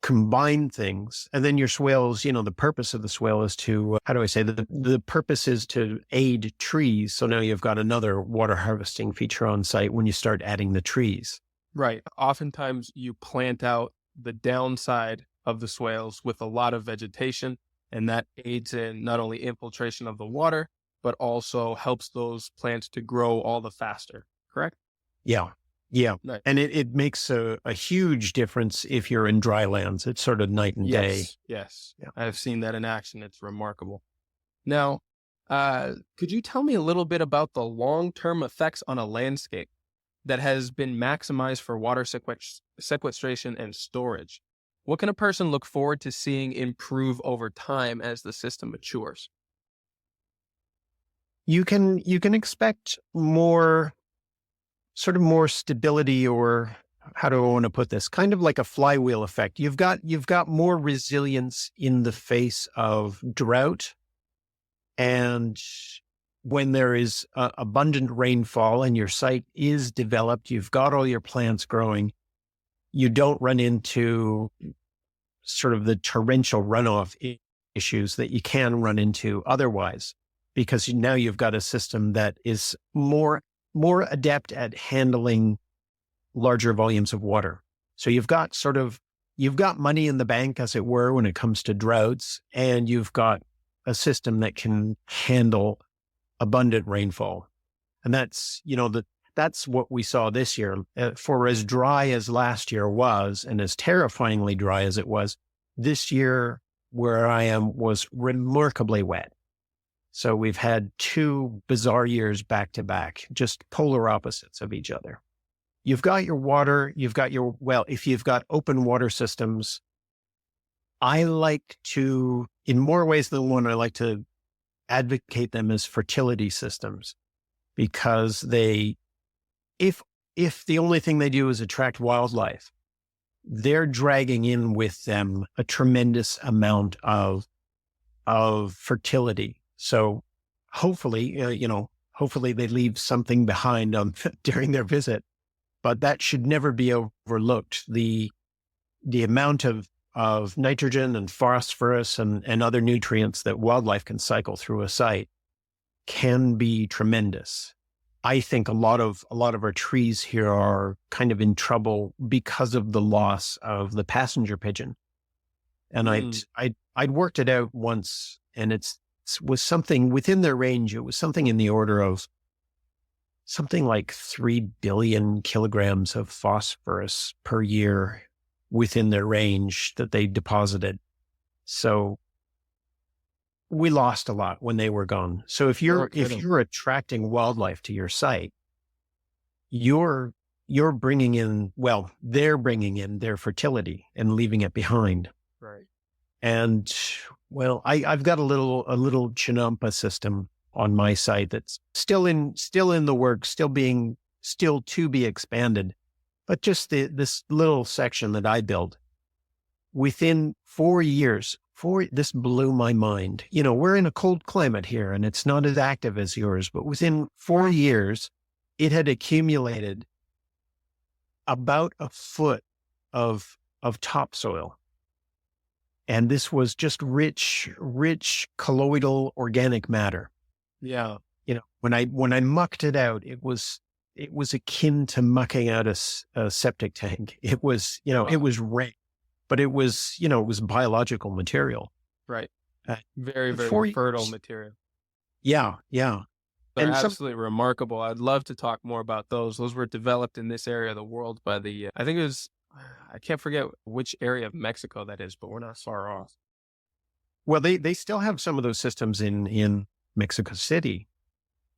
combine things. And then your swales, the purpose of the swale is to, the purpose is to aid trees. So now you've got another water harvesting feature on site when you start adding the trees. Right. Oftentimes you plant out the downside of the swales with a lot of vegetation, and that aids in not only infiltration of the water, but also helps those plants to grow all the faster. Correct? Yeah. Yeah. Nice. And it makes a huge difference if you're in dry lands. It's sort of night and day. Yes. Yeah. I've seen that in action. It's remarkable. Now, could you tell me a little bit about the long-term effects on a landscape that has been maximized for water sequestration and storage? What can a person look forward to seeing improve over time as the system matures? You can expect more stability, or how do I want to put this? Kind of like a flywheel effect. You've got more resilience in the face of drought, and when there is abundant rainfall and your site is developed, you've got all your plants growing, you don't run into sort of the torrential runoff issues that you can run into otherwise, because now you've got a system that is more adept at handling larger volumes of water. So you've got money in the bank, as it were, when it comes to droughts, and you've got a system that can handle abundant rainfall. And that's what we saw this year. For as dry as last year was, and as terrifyingly dry as it was, this year where I am was remarkably wet. So we've had 2 bizarre years back to back, just polar opposites of each other. You've got your water, if you've got open water systems, I like to, in more ways than one, I like to advocate them as fertility systems, because if the only thing they do is attract wildlife, they're dragging in with them a tremendous amount of fertility. So hopefully they leave something behind during their visit, but that should never be overlooked. The amount of nitrogen and phosphorus and other nutrients that wildlife can cycle through a site can be tremendous. I think a lot of our trees here are kind of in trouble because of the loss of the passenger pigeon. And I'd worked it out once, and it was something within their range. It was something in the order of something like 3 billion kilograms of phosphorus per year within their range that they deposited. So we lost a lot when they were gone. So if you're attracting wildlife to your site, they're bringing in their fertility and leaving it behind. Right. And I've got a little Chinampa system on my site that's still in the works, still to be expanded. But just this little section that I built, within 4 years, this blew my mind. We're in a cold climate here, and it's not as active as yours, but within 4 years, it had accumulated about a foot of topsoil. And this was just rich colloidal organic matter. Yeah. When I mucked it out, it was akin to mucking out a septic tank. It was, it was rank, but it was biological material. Right. Uh, Very, very fertile years. material. Yeah. They're And absolutely remarkable. I'd love to talk more about those. Those were developed in this area of the world by I think it was, I can't forget which area of Mexico that is, but we're not far off. Well, they still have some of those systems in Mexico City,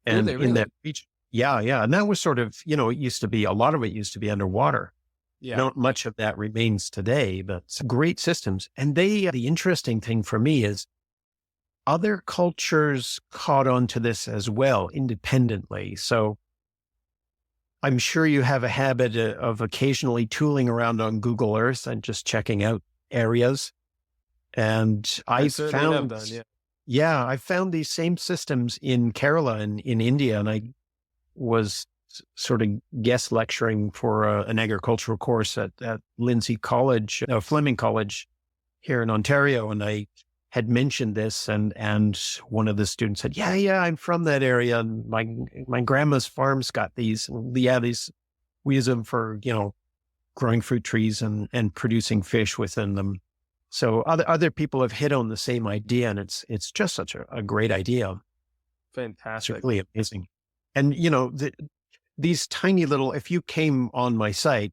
and really? in that region. Yeah. And that was sort of, a lot of it used to be underwater. Yeah. Not much of that remains today, but some great systems. And the interesting thing for me is other cultures caught on to this as well, independently. So I'm sure you have a habit of occasionally tooling around on Google Earth and just checking out areas. And I found these same systems in Kerala and in India. And I was sort of guest lecturing for an agricultural course at Fleming College here in Ontario. And I had mentioned this, and one of the students said, yeah, I'm from that area. And my grandma's farm's got these. These, we use them for, growing fruit trees and producing fish within them. So other people have hit on the same idea, and it's just such a great idea. Fantastic. It's really amazing. And, these tiny little, if you came on my site,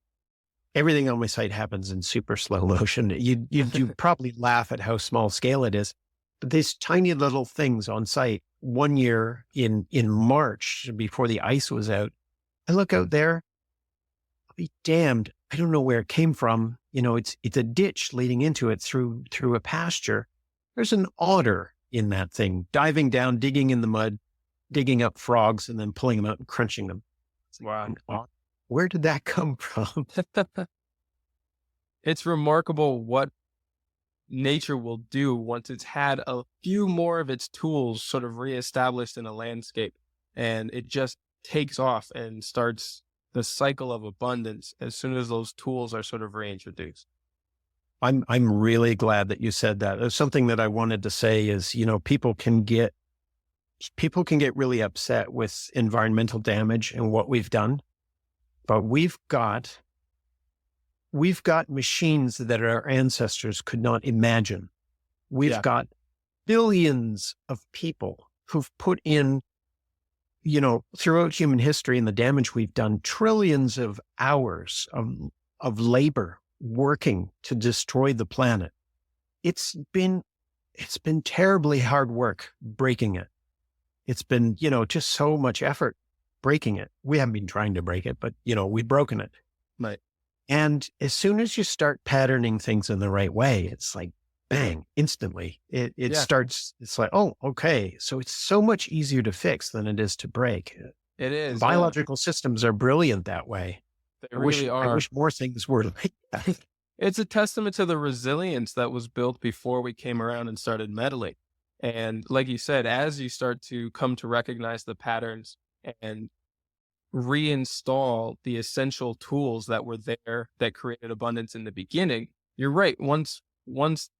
everything on my site happens in super slow motion. You'd probably laugh at how small scale it is. But these tiny little things on site, one year in March, before the ice was out, I look out there, I'll be damned. I don't know where it came from. It's a ditch leading into it through a pasture. There's an otter in that thing, diving down, digging in the mud, digging up frogs, and then pulling them out and crunching them. Wow. Where did that come from? It's remarkable what nature will do once it's had a few more of its tools sort of reestablished in a landscape, and it just takes off and starts the cycle of abundance as soon as those tools are sort of reintroduced. I'm really glad that you said that. There's something that I wanted to say is, people can get really upset with environmental damage and what we've done, but we've got machines that our ancestors could not imagine. We've got billions of people who've put in, throughout human history and the damage we've done, trillions of hours of labor working to destroy the planet. It's been terribly hard work breaking it. It's been, just so much effort breaking it. We haven't been trying to break it, but, we've broken it. Right. And as soon as you start patterning things in the right way, it's like, bang, instantly. It starts, it's like, oh, okay. So it's so much easier to fix than it is to break. It is. Biological systems are brilliant that way. They really are. I wish more things were like that. It's a testament to the resilience that was built before we came around and started meddling. And like you said, as you start to come to recognize the patterns and reinstall the essential tools that were there that created abundance in the beginning, you're right. Once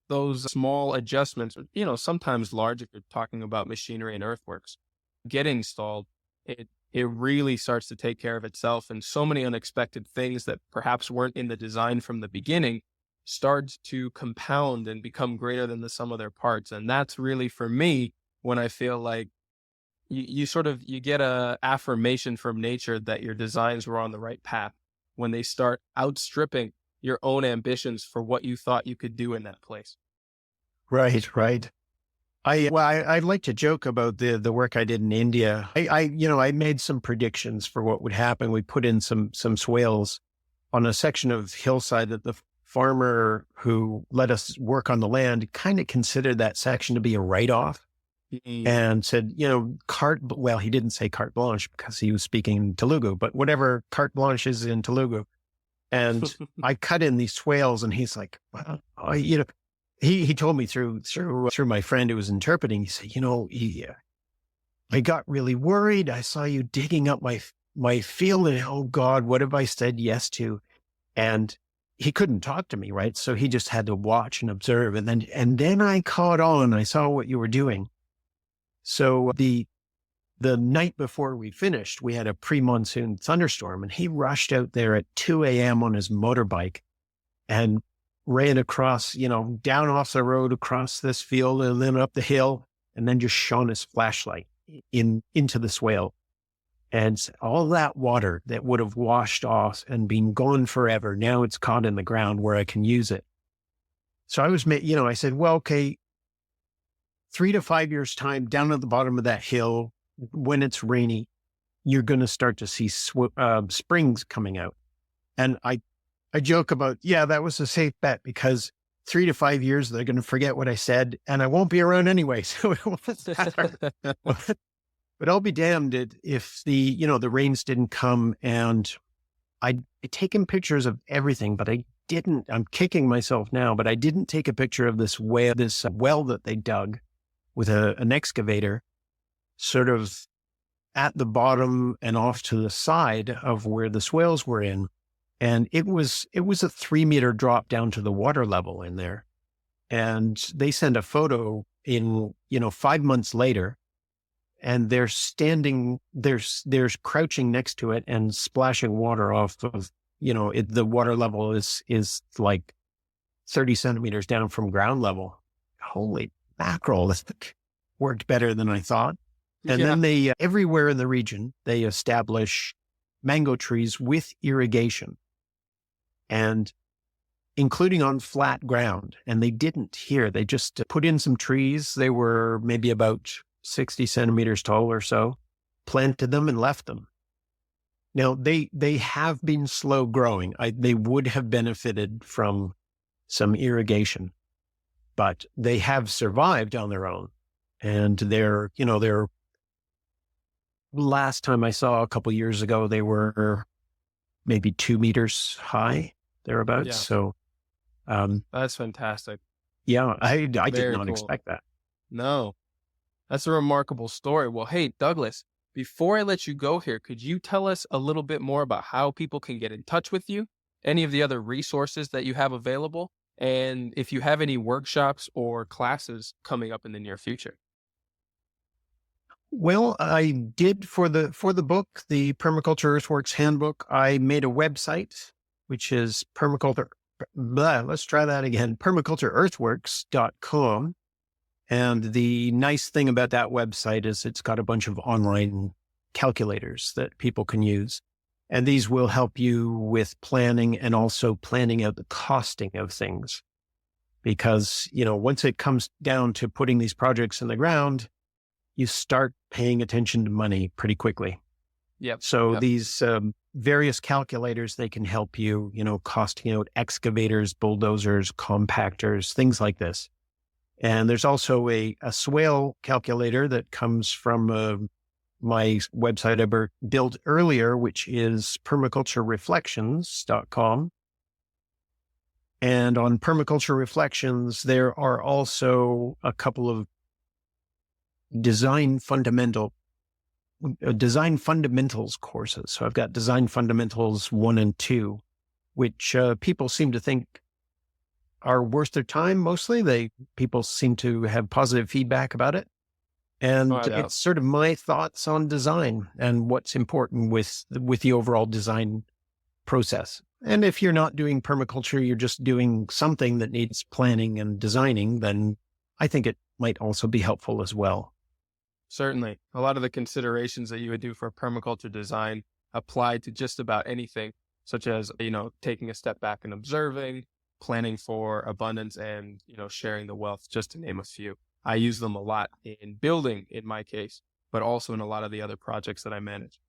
those small adjustments, sometimes large, if you're talking about machinery and earthworks, get installed, it really starts to take care of itself. And so many unexpected things that perhaps weren't in the design from the beginning start to compound and become greater than the sum of their parts. And that's really, for me, when I feel like you get a affirmation from nature that your designs were on the right path, when they start outstripping your own ambitions for what you thought you could do in that place. Right. I like to joke about the work I did in India. I made some predictions for what would happen. We put in some swales on a section of hillside that the farmer who let us work on the land kind of considered that section to be a write-off. And said, well, he didn't say carte blanche because he was speaking in Telugu, but whatever carte blanche is in Telugu. And I cut in these swales, and he's like, well, he told me through my friend who was interpreting, he said, I got really worried. I saw you digging up my field, and oh God, what have I said yes to? And he couldn't talk to me, right? So he just had to watch and observe. And then I caught on. I saw what you were doing. So the night before we finished, we had a pre-monsoon thunderstorm, and he rushed out there at 2 a.m. on his motorbike and ran across, down off the road, across this field, and then up the hill, and then just shone his flashlight into the swale. And all that water that would have washed off and been gone forever, now it's caught in the ground where I can use it. So I said, well, okay, 3 to 5 years time, down at the bottom of that hill, when it's rainy, you're going to start to see springs coming out. And I joke about, that was a safe bet, because 3 to 5 years, they're going to forget what I said, and I won't be around anyway. So it won't matter. But I'll be damned if the rains didn't come, and I'd taken pictures of everything, but I didn't. I'm kicking myself now, but I didn't take a picture of this well that they dug with an excavator, sort of at the bottom and off to the side of where the swales were in. And it was a 3-meter drop down to the water level in there. And they sent a photo in, 5 months later, and they're crouching next to it and splashing water off of, the water level is like 30 centimeters down from ground level. Holy mackerel, this worked better than I thought. And then they, everywhere in the region, they establish, mango trees with irrigation, and including on flat ground. And they didn't here. They just put in some trees. They were maybe about 60 centimeters tall or so, planted them and left them. Now, they have been slow growing. They would have benefited from some irrigation, but they have survived on their own. And they're last time I saw a couple years ago, they were maybe 2 meters high, thereabouts. Yeah. So That's fantastic. yeah, I did Very not cool. expect that. No, that's a remarkable story. Well, hey, Douglas, before I let you go here, could you tell us a little bit more about how people can get in touch with you, any of the other resources that you have available, and if you have any workshops or classes coming up in the near future? Well, I did for the book, the Permaculture Earthworks Handbook. I made a website, which is permacultureearthworks.com. And the nice thing about that website is it's got a bunch of online calculators that people can use. And these will help you with planning and also planning out the costing of things. Because, once it comes down to putting these projects in the ground, you start paying attention to money pretty quickly. Yep. So Yep. these various calculators, they can help you, costing out excavators, bulldozers, compactors, things like this. And there's also a swale calculator that comes from my website I built earlier, which is permaculturereflections.com. And on Permaculture Reflections, there are also a couple of design fundamentals courses. So I've got Design Fundamentals 1 and 2, which people seem to think are worth their time. Mostly people seem to have positive feedback about it. And it's sort of my thoughts on design and what's important with the overall design process. And if you're not doing permaculture, you're just doing something that needs planning and designing, then I think it might also be helpful as well. Certainly. A lot of the considerations that you would do for permaculture design apply to just about anything, such as, taking a step back and observing, planning for abundance, and, sharing the wealth, just to name a few. I use them a lot in building, in my case, but also in a lot of the other projects that I manage.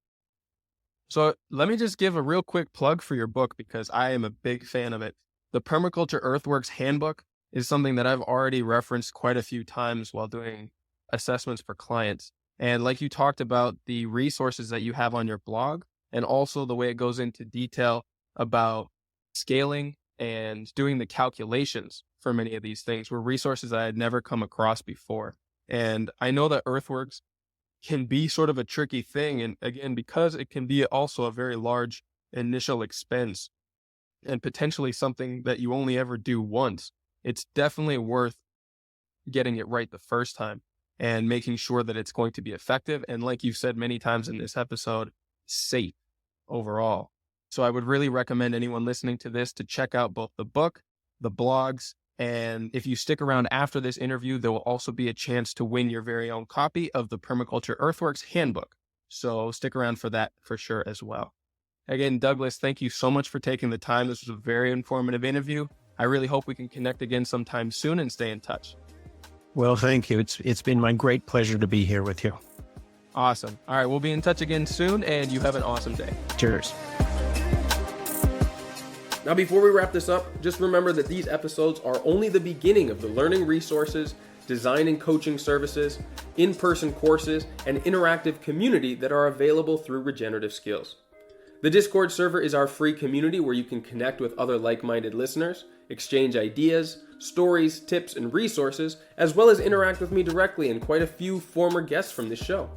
So let me just give a real quick plug for your book, because I am a big fan of it. The Permaculture Earthworks Handbook is something that I've already referenced quite a few times while doing assessments for clients. And like you talked about, the resources that you have on your blog, and also the way it goes into detail about scaling and doing the calculations for many of these things, were resources that I had never come across before. And I know that earthworks can be sort of a tricky thing. And again, because it can be also a very large initial expense and potentially something that you only ever do once, it's definitely worth getting it right the first time and making sure that it's going to be effective. And like you've said many times in this episode, safe overall. So I would really recommend anyone listening to this to check out both the book, the blogs, and if you stick around after this interview, there will also be a chance to win your very own copy of the Permaculture Earthworks Handbook. So stick around for that for sure as well. Again, Douglas, thank you so much for taking the time. This was a very informative interview. I really hope we can connect again sometime soon and stay in touch. Well, thank you. It's been my great pleasure to be here with you. Awesome. All right, we'll be in touch again soon, and you have an awesome day. Cheers. Now, before we wrap this up, just remember that these episodes are only the beginning of the learning resources, design and coaching services, in-person courses, and interactive community that are available through Regenerative Skills. The Discord server is our free community where you can connect with other like-minded listeners, exchange ideas, stories, tips, and resources, as well as interact with me directly and quite a few former guests from this show.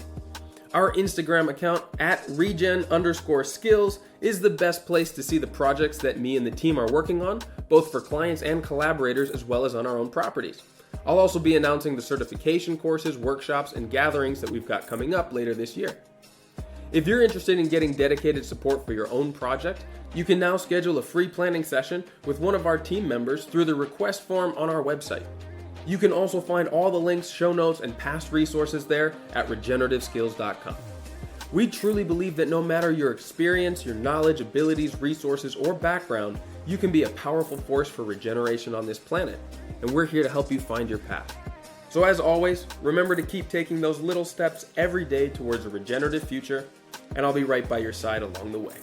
Our Instagram account @regen_skills is the best place to see the projects that me and the team are working on, both for clients and collaborators, as well as on our own properties. I'll also be announcing the certification courses, workshops, and gatherings that we've got coming up later this year. If you're interested in getting dedicated support for your own project, you can now schedule a free planning session with one of our team members through the request form on our website. You can also find all the links, show notes, and past resources there at regenerativeskills.com. We truly believe that no matter your experience, your knowledge, abilities, resources, or background, you can be a powerful force for regeneration on this planet, and we're here to help you find your path. So as always, remember to keep taking those little steps every day towards a regenerative future, and I'll be right by your side along the way.